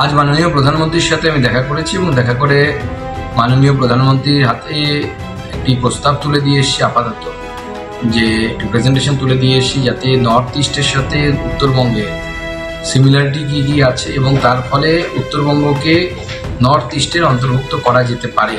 আজ মাননীয় প্রধানমন্ত্রীর সাথে আমি দেখা করেছি এবং দেখা করে মাননীয় প্রধানমন্ত্রীর হাতে একটি প্রস্তাব তুলে দিয়ে এসেছি। আপাতত যে একটি প্রেজেন্টেশন তুলে দিয়ে এসেছি যাতে নর্থ ইস্টের সাথে উত্তরবঙ্গে সিমিলারিটি কী কী আছে এবং তার ফলে উত্তরবঙ্গকে নর্থ ইস্টের অন্তর্ভুক্ত করা যেতে পারে।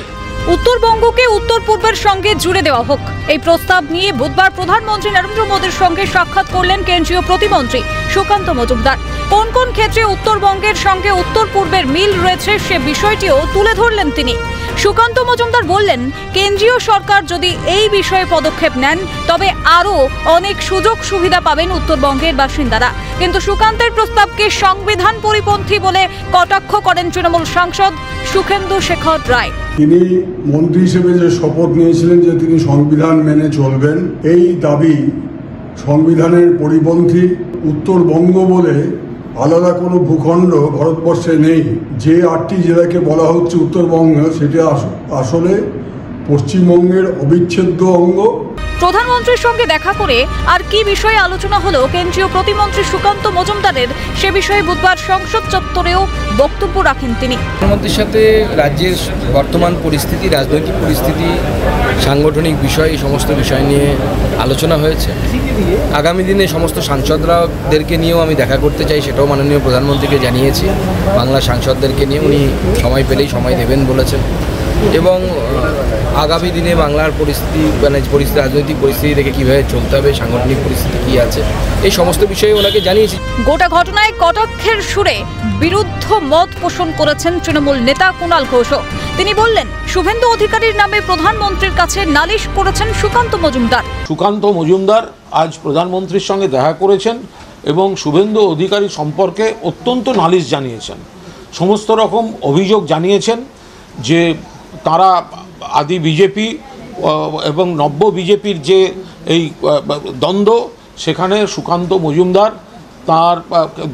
উত্তরবঙ্গকে উত্তর পূর্বের সঙ্গে জুড়ে দেওয়া হোক, এই প্রস্তাব নিয়ে বুধবার প্রধানমন্ত্রী নরেন্দ্র মোদীর সঙ্গে সাক্ষাৎ করলেন কেন্দ্রীয় প্রতিমন্ত্রী সুকান্ত মজুমদার। কোন কোন ক্ষেত্রে উত্তরবঙ্গের সঙ্গে উত্তর পূর্বের মিল রয়েছে সে বিষয়টিও তুলে ধরলেন তিনি। সুকান্ত মজুমদার বললেন, কেন্দ্রীয় সরকার যদি এই বিষয়ে পদক্ষেপ নেন তবে আরও অনেক সুযোগ সুবিধা পাবেন উত্তরবঙ্গের বাসিন্দারা। কিন্তু সুকান্তের প্রস্তাবকে সংবিধান পরিপন্থী বলে কটাক্ষ করেন তৃণমূল সাংসদ সুখেন্দু শেখর রায়। তিনি মন্ত্রী হিসেবে যে শপথ নিয়েছিলেন যে তিনি সংবিধান মেনে চলবেন, এই দাবি সংবিধানের পরিপন্থী। উত্তরবঙ্গ বলে আলাদা কোনো ভূখণ্ড ভারতবর্ষে নেই। যে 8টি জেলাকে বলা হচ্ছে উত্তরবঙ্গ, সেটা আসলে পশ্চিমবঙ্গের অবিচ্ছেদ্য অঙ্গ। প্রধানমন্ত্রীর সঙ্গে দেখা করে আর কি বিষয়ে আলোচনা হলো কেন্দ্রীয় প্রতিমন্ত্রী সুকান্ত মজুমদারের, সে বিষয়ে বুধবার সংসদ চত্বরেও বক্তব্য রাখেন তিনি। প্রধানমন্ত্রীর সাথে রাজ্যের বর্তমান পরিস্থিতি, রাজনৈতিক পরিস্থিতি, সাংগঠনিক বিষয়, এই সমস্ত বিষয় নিয়ে আলোচনা হয়েছে। আগামী দিনে সমস্ত সাংসদরাদেরকে নিয়েও আমি দেখা করতে চাই, সেটাও মাননীয় প্রধানমন্ত্রীকে জানিয়েছি। বাংলা সাংসদদেরকে নিয়ে উনি সময় পেলেই সময় দেবেন বলেছেন এবং আগামী দিনে বাংলার পরিস্থিতি রাজনৈতিক পরিস্থিতি থেকে কীভাবে চলতে হবে, সাংগঠনিক পরিস্থিতি কী আছে, এই সমস্ত বিষয়ে ওনাকে জানিয়েছি। গোটা ঘটনায় কটাক্ষের সুরে বিরুদ্ধ মত পোষণ করেছেন তৃণমূল নেতা কুণাল ঘোষও। তিনি বললেন, শুভেন্দু অধিকারীর নামে প্রধানমন্ত্রীর কাছে নালিশ করেছেন সুকান্ত মজুমদার। সুকান্ত মজুমদার আজ প্রধানমন্ত্রীর সঙ্গে দেখা করেছেন এবং শুভেন্দু অধিকারী সম্পর্কে অত্যন্ত নালিশ জানিয়েছেন। সমস্ত রকম অভিযোগ জানিয়েছেন যে তারা আদি বিজেপি এবং নব্য বিজেপির যে এই দ্বন্দ্ব, সেখানে সুকান্ত মজুমদার তার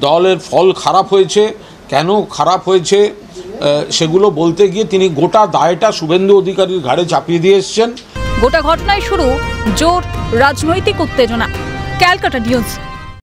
দলের ফল খারাপ হয়েছে, কেন খারাপ হয়েছে সেগুলো বলতে গিয়ে তিনি গোটা দায়টা শুভেন্দু অধিকারীর ঘাড়ে চাপিয়ে দিয়ে এসছেন। গোটা ঘটনায় শুরু জোর রাজনৈতিক উত্তেজনা। ক্যালকাটা নিউজ।